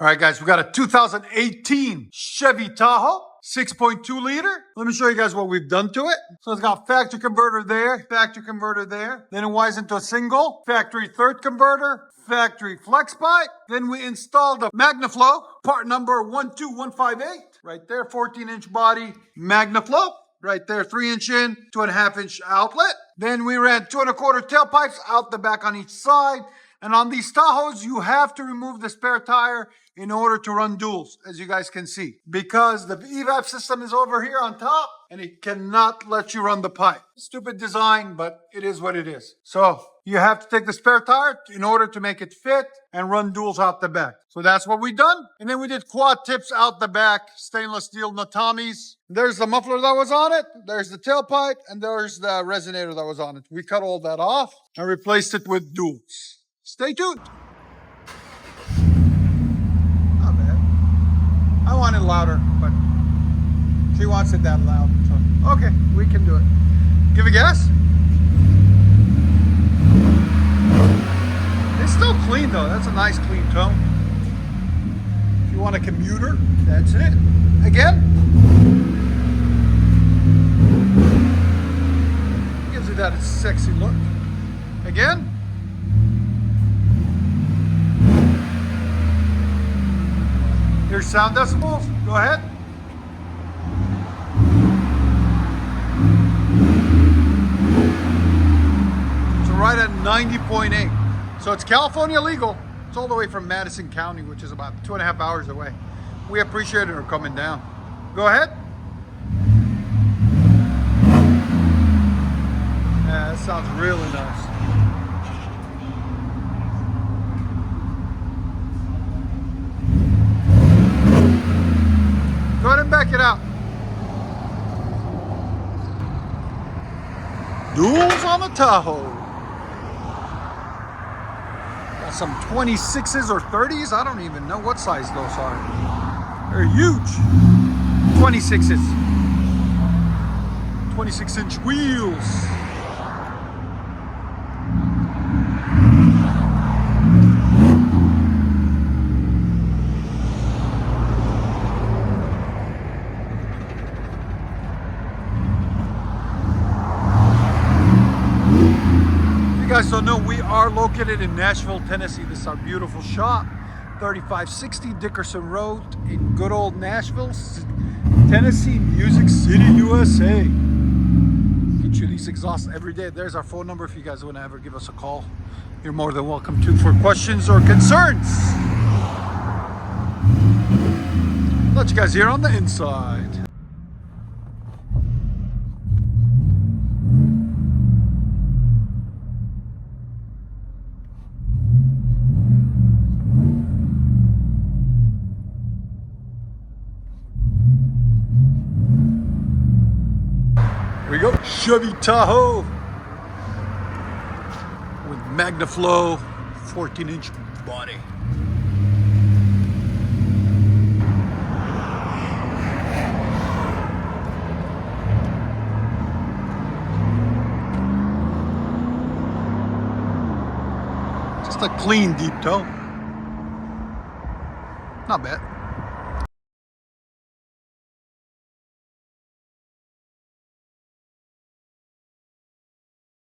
All right, guys, we got a 2018 Chevy Tahoe 6.2 liter. Let me show you guys what we've done to it. So it's got factory converter there, factory converter there. Then it wires into a single, factory third converter, factory flex pipe. Then we installed a Magnaflow, part number 12158. Right there, 14-inch body Magnaflow. Right there, 3-inch in, 2.5-inch outlet. Then we ran 2 1/4 tailpipes out the back on each side. And on these Tahoes, you have to remove the spare tire in order to run duals, as you guys can see. Because the evap system is over here on top, and it cannot let you run the pipe. Stupid design, but it is what it is. So you have to take the spare tire in order to make it fit and run duals out the back. So that's what we done. And then we did quad tips out the back, stainless steel Natamis. There's the muffler that was on it, there's the tailpipe, and there's the resonator that was on it. We cut all that off and replaced it with duals. Stay tuned. Not bad. I want it louder, but she wants it that loud. So, okay, we can do it. Give it gas. It's still clean though. That's a nice clean tone. If you want a commuter, that's it. Again. Gives it that sexy look. Again. Here's sound decibels. Go ahead. So right at 90.8. So it's California legal. It's all the way from Madison County, which is about 2.5 hours away. We appreciate her coming down. Go ahead. Yeah, that sounds really nice. Go ahead and back it out. Duals on the Tahoe. Got some 26s or 30s. I don't even know what size those are. They're huge. 26s. 26-inch wheels. You guys don't know, we are located in Nashville, Tennessee. This is our beautiful shop, 3560 Dickerson Road in good old Nashville, Tennessee, Music City, USA. Get you these exhausts every day. There's our phone number if you guys want to ever give us a call. You're more than welcome to for questions or concerns. Let you guys hear on the inside. Here we go, Chevy Tahoe with Magnaflow 14-inch body. Just a clean deep toe. Not bad.